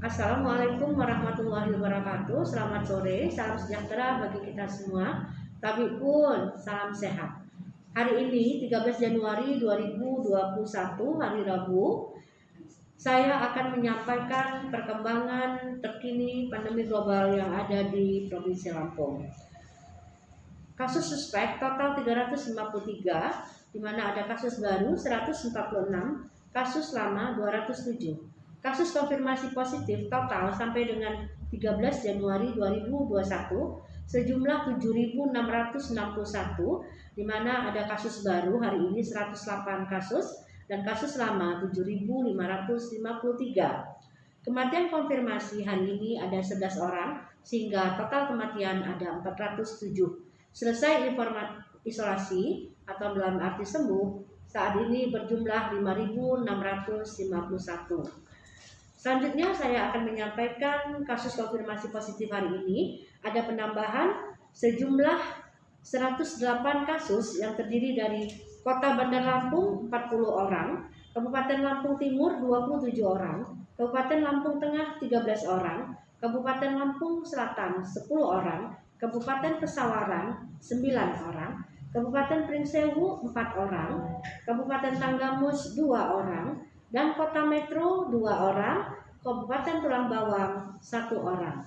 Assalamualaikum warahmatullahi wabarakatuh. Selamat sore, salam sejahtera bagi kita semua. Tapi pun salam sehat. Hari ini 13 Januari 2021 hari Rabu, saya akan menyampaikan perkembangan terkini pandemi global yang ada di Provinsi Lampung. Kasus suspek total 353, di mana ada kasus baru 146, kasus lama 207. Kasus konfirmasi positif total sampai dengan 13 Januari 2021 sejumlah 7.661, di mana ada kasus baru hari ini 108 kasus dan kasus lama 7.553. Kematian konfirmasi hari ini ada 11 orang sehingga total kematian ada 407. Selesai isolasi atau dalam arti sembuh saat ini berjumlah 5.651. Selanjutnya saya akan menyampaikan kasus konfirmasi positif hari ini. Ada penambahan sejumlah 108 kasus yang terdiri dari Kota Bandar Lampung 40 orang, Kabupaten Lampung Timur 27 orang, Kabupaten Lampung Tengah 13 orang, Kabupaten Lampung Selatan 10 orang, Kabupaten Pesawaran 9 orang, Kabupaten Pringsewu 4 orang, Kabupaten Tanggamus 2 orang, dan Kota Metro 2 orang, Kabupaten Tulang Bawang 1 orang.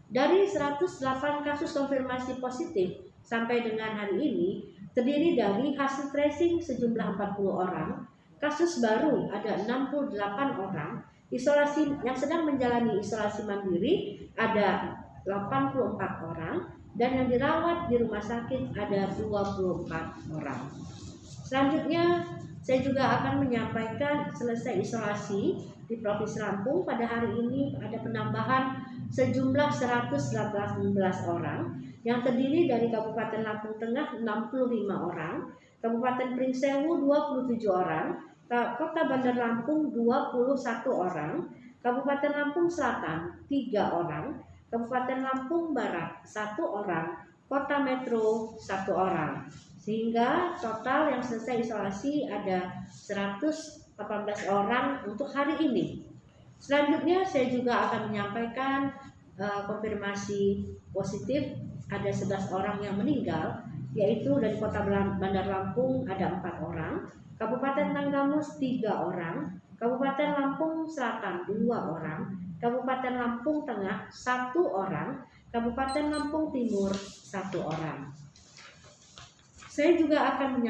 Dari 108 kasus konfirmasi positif sampai dengan hari ini terdiri dari hasil tracing sejumlah 40 orang, kasus baru ada 68 orang, isolasi yang sedang menjalani isolasi mandiri ada 84 orang, dan yang dirawat di rumah sakit ada 24 orang. Selanjutnya saya juga akan menyampaikan selesai isolasi di Provinsi Lampung pada hari ini ada penambahan sejumlah 118 orang yang terdiri dari Kabupaten Lampung Tengah 65 orang, Kabupaten Pringsewu 27 orang, Kota Bandar Lampung 21 orang, Kabupaten Lampung Selatan 3 orang, Kabupaten Lampung Barat 1 orang, Kota Metro 1 orang. Sehingga total yang selesai isolasi ada 118 orang untuk hari ini. Selanjutnya saya juga akan menyampaikan konfirmasi positif ada 11 orang yang meninggal, yaitu dari Kota Bandar Lampung ada 4 orang, Kabupaten Tanggamus 3 orang, Kabupaten Lampung Selatan 2 orang, Kabupaten Lampung Tengah 1 orang, Kabupaten Lampung Timur 1 orang. Saya juga akan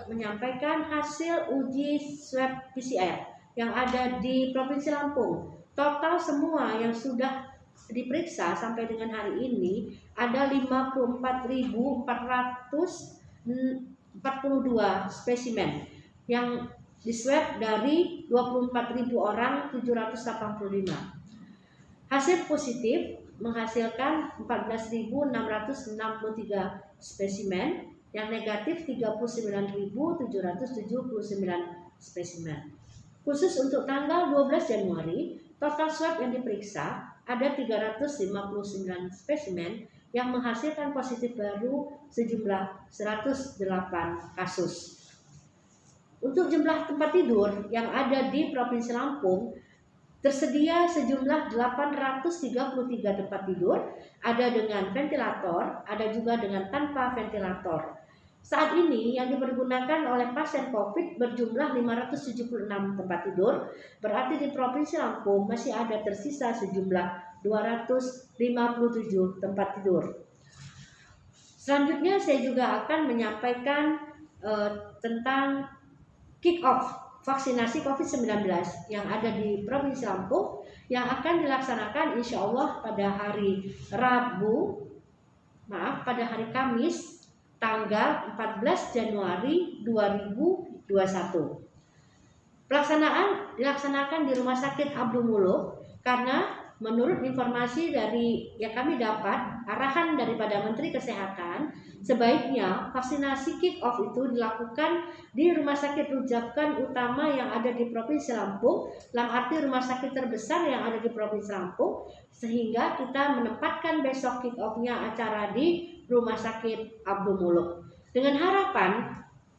menyampaikan hasil uji swab PCR yang ada di Provinsi Lampung. Total semua yang sudah diperiksa sampai dengan hari ini ada 54.442 spesimen yang diswab dari 24.000 orang 785. Hasil positif menghasilkan 14.663 spesimen, yang negatif 39.779 spesimen. Khusus untuk tanggal 12 Januari, total swab yang diperiksa ada 359 spesimen yang menghasilkan positif baru sejumlah 108 kasus. Untuk jumlah tempat tidur yang ada di Provinsi Lampung tersedia sejumlah 833 tempat tidur, ada dengan ventilator, ada juga dengan tanpa ventilator. Saat ini yang dipergunakan oleh pasien COVID berjumlah 576 tempat tidur, berarti di Provinsi Lampung masih ada tersisa sejumlah 257 tempat tidur. Selanjutnya saya juga akan menyampaikan tentang kick-off vaksinasi COVID-19 yang ada di Provinsi Lampung yang akan dilaksanakan insya Allah pada hari Kamis tanggal 14 Januari 2021. Pelaksanaan dilaksanakan di Rumah Sakit Abdul Muluk karena menurut informasi dari yang kami dapat, arahan daripada Menteri Kesehatan, sebaiknya vaksinasi kick-off itu dilakukan di rumah sakit rujukan utama yang ada di Provinsi Lampung, dalam arti rumah sakit terbesar yang ada di Provinsi Lampung, sehingga kita menempatkan besok kick-off-nya acara di Rumah Sakit Abdul Muluk. Dengan harapan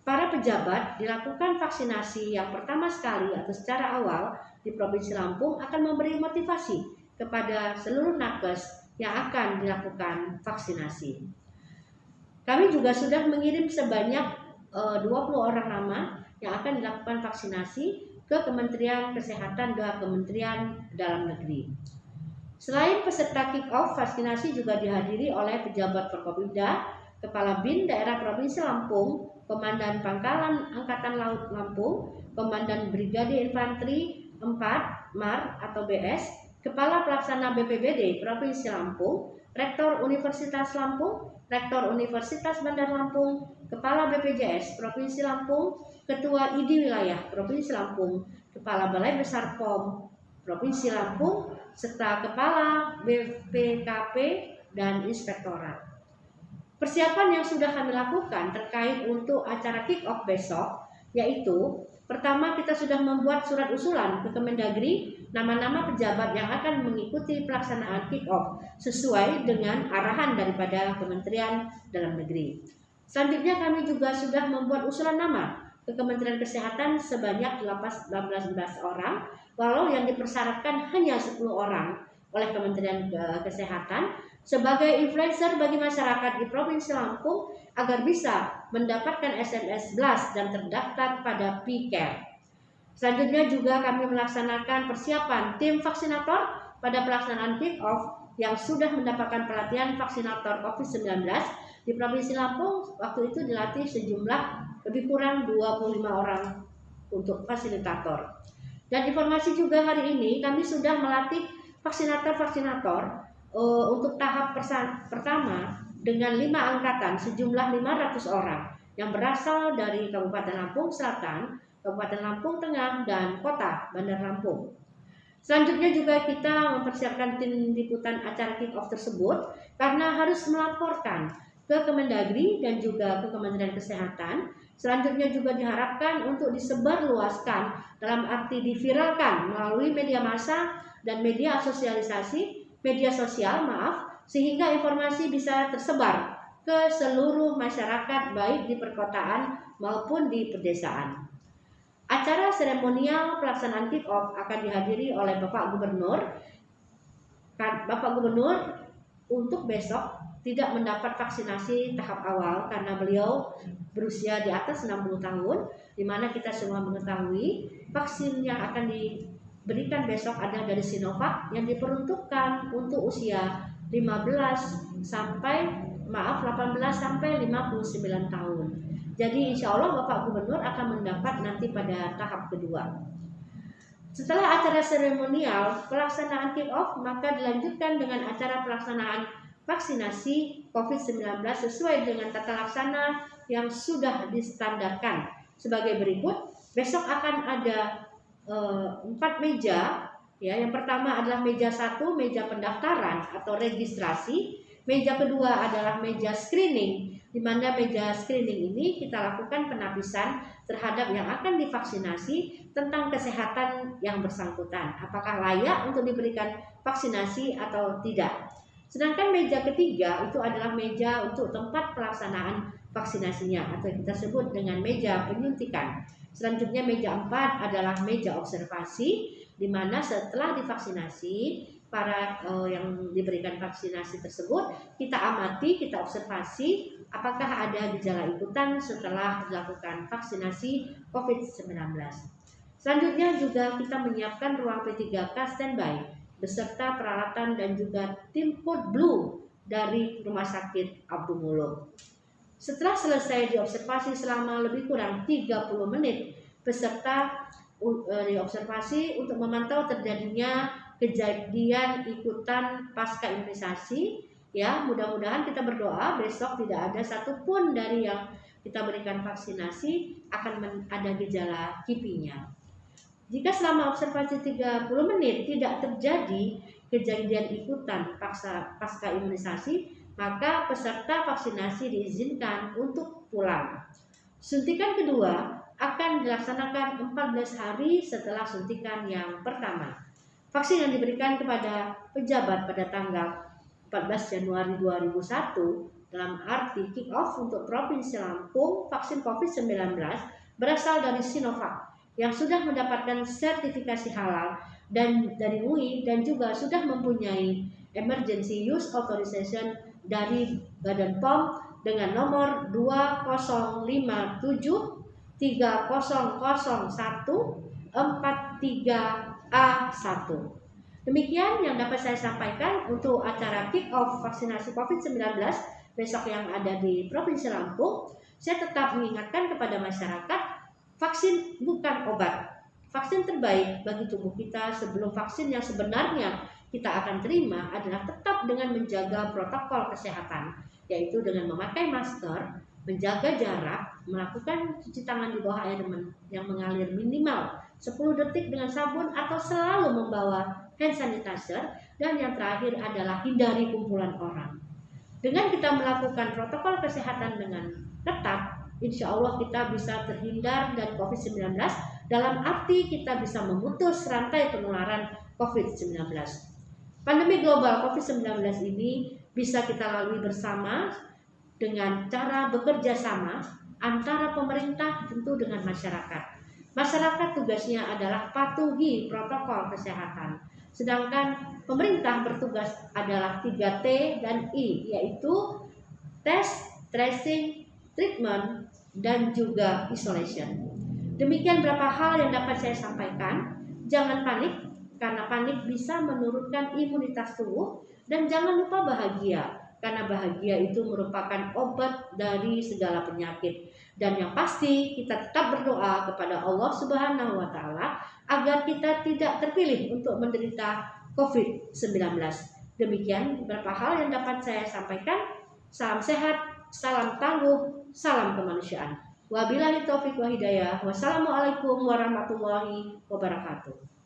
para pejabat dilakukan vaksinasi yang pertama sekali atau secara awal di Provinsi Lampung akan memberi motivasi kepada seluruh nakes yang akan dilakukan vaksinasi. Kami juga sudah mengirim sebanyak 20 orang nama yang akan dilakukan vaksinasi ke Kementerian Kesehatan dan Kementerian Dalam Negeri. Selain peserta kick-off, vaksinasi juga dihadiri oleh pejabat Forkopimda, Kepala BIN Daerah Provinsi Lampung, Komandan Pangkalan Angkatan Laut Lampung, Komandan Brigade Infanteri 4 MAR atau BS, Kepala Pelaksana BPBD Provinsi Lampung, Rektor Universitas Lampung, Rektor Universitas Bandar Lampung, Kepala BPJS Provinsi Lampung, Ketua ID Wilayah Provinsi Lampung, Kepala Balai Besar POM Provinsi Lampung, serta Kepala BPKP dan Inspektorat. Persiapan yang sudah kami lakukan terkait untuk acara kick-off besok, yaitu pertama kita sudah membuat surat usulan ke Kemendagri nama-nama pejabat yang akan mengikuti pelaksanaan kick-off sesuai dengan arahan daripada Kementerian Dalam Negeri. Selanjutnya kami juga sudah membuat usulan nama ke Kementerian Kesehatan sebanyak 18 orang, walau yang dipersyaratkan hanya 10 orang oleh Kementerian Kesehatan sebagai influencer bagi masyarakat di Provinsi Lampung agar bisa mendapatkan SMS Blast dan terdaftar pada P-Care. Selanjutnya juga kami melaksanakan persiapan tim vaksinator pada pelaksanaan kick-off yang sudah mendapatkan pelatihan vaksinator COVID-19 di Provinsi Lampung. Waktu itu dilatih sejumlah lebih kurang 25 orang untuk fasilitator. Dan informasi juga hari ini kami sudah melatih vaksinator-vaksinator untuk tahap pertama dengan 5 angkatan sejumlah 500 orang yang berasal dari Kabupaten Lampung Selatan, Kabupaten Lampung Tengah, dan Kota Bandar Lampung. Selanjutnya juga kita mempersiapkan tim liputan acara kick-off tersebut karena harus melaporkan ke Kemendagri dan juga ke Kementerian Kesehatan. Selanjutnya juga diharapkan untuk disebarluaskan dalam arti diviralkan melalui media massa dan media sosialisasi, media sosial, sehingga informasi bisa tersebar ke seluruh masyarakat baik di perkotaan maupun di pedesaan. Acara seremonial pelaksanaan kick-off akan dihadiri oleh Bapak Gubernur. Bapak Gubernur untuk besok tidak mendapat vaksinasi tahap awal karena beliau berusia di atas 60 tahun, di mana kita semua mengetahui vaksin yang akan diberikan besok adalah dari Sinovac yang diperuntukkan untuk usia 18 sampai 59 tahun. Jadi insya Allah Bapak Gubernur akan mendapat nanti pada tahap kedua. Setelah acara seremonial pelaksanaan kick-off, maka dilanjutkan dengan acara pelaksanaan vaksinasi COVID-19 sesuai dengan tata laksana yang sudah distandarkan. Sebagai berikut, besok akan ada 4 meja. Ya, yang pertama adalah meja 1, meja pendaftaran atau registrasi. Meja kedua adalah meja screening, di mana meja screening ini kita lakukan penapisan terhadap yang akan divaksinasi tentang kesehatan yang bersangkutan, apakah layak untuk diberikan vaksinasi atau tidak. Sedangkan meja ketiga itu adalah meja untuk tempat pelaksanaan vaksinasinya atau kita sebut dengan meja penyuntikan. Selanjutnya meja 4 adalah meja observasi, di mana setelah divaksinasi para yang diberikan vaksinasi tersebut kita amati, kita observasi apakah ada gejala ikutan setelah dilakukan vaksinasi COVID-19. Selanjutnya juga kita menyiapkan ruang P3K standby beserta peralatan dan juga tim Code Blue dari Rumah Sakit Abdul Muluk. Setelah selesai diobservasi selama lebih kurang 30 menit, peserta diobservasi untuk memantau terjadinya kejadian ikutan pasca imunisasi. Ya, mudah-mudahan kita berdoa besok tidak ada satupun dari yang kita berikan vaksinasi akan ada gejala KIPI-nya. Jika selama observasi 30 menit tidak terjadi kejadian ikutan pasca imunisasi, maka peserta vaksinasi diizinkan untuk pulang. Suntikan kedua akan dilaksanakan 14 hari setelah suntikan yang pertama. Vaksin yang diberikan kepada pejabat pada tanggal 14 Januari 2001 dalam arti kick-off untuk Provinsi Lampung vaksin COVID-19 berasal dari Sinovac yang sudah mendapatkan sertifikasi halal dan dari MUI dan juga sudah mempunyai emergency use authorization dari Badan POM dengan nomor 2057300143A1. Demikian yang dapat saya sampaikan untuk acara kick off vaksinasi COVID-19 besok yang ada di Provinsi Lampung. Saya tetap mengingatkan kepada masyarakat, vaksin bukan obat. Vaksin terbaik bagi tubuh kita sebelum vaksin yang sebenarnya kita akan terima adalah tetap dengan menjaga protokol kesehatan, yaitu dengan memakai masker, menjaga jarak, melakukan cuci tangan di bawah air yang mengalir minimal 10 detik dengan sabun atau selalu membawa hand sanitizer, dan yang terakhir adalah hindari kumpulan orang. Dengan kita melakukan protokol kesehatan dengan ketat, insya Allah kita bisa terhindar dari COVID-19 dalam arti kita bisa memutus rantai penularan COVID-19. Pandemi global COVID-19 ini bisa kita lalui bersama dengan cara bekerja sama antara pemerintah tentu dengan masyarakat. Masyarakat tugasnya adalah patuhi protokol kesehatan, sedangkan pemerintah bertugas adalah 3T dan I, yaitu test, tracing, treatment, dan juga isolation. Demikian beberapa hal yang dapat saya sampaikan. Jangan panik, karena panik bisa menurunkan imunitas tubuh, dan jangan lupa bahagia, karena bahagia itu merupakan obat dari segala penyakit. Dan yang pasti kita tetap berdoa kepada Allah Subhanahu wa Ta'ala agar kita tidak terpilih untuk menderita COVID-19. Demikian beberapa hal yang dapat saya sampaikan. Salam sehat, salam tangguh, salam kemanusiaan. Wabillahi taufiq wa hidayah. Wassalamualaikum warahmatullahi wabarakatuh.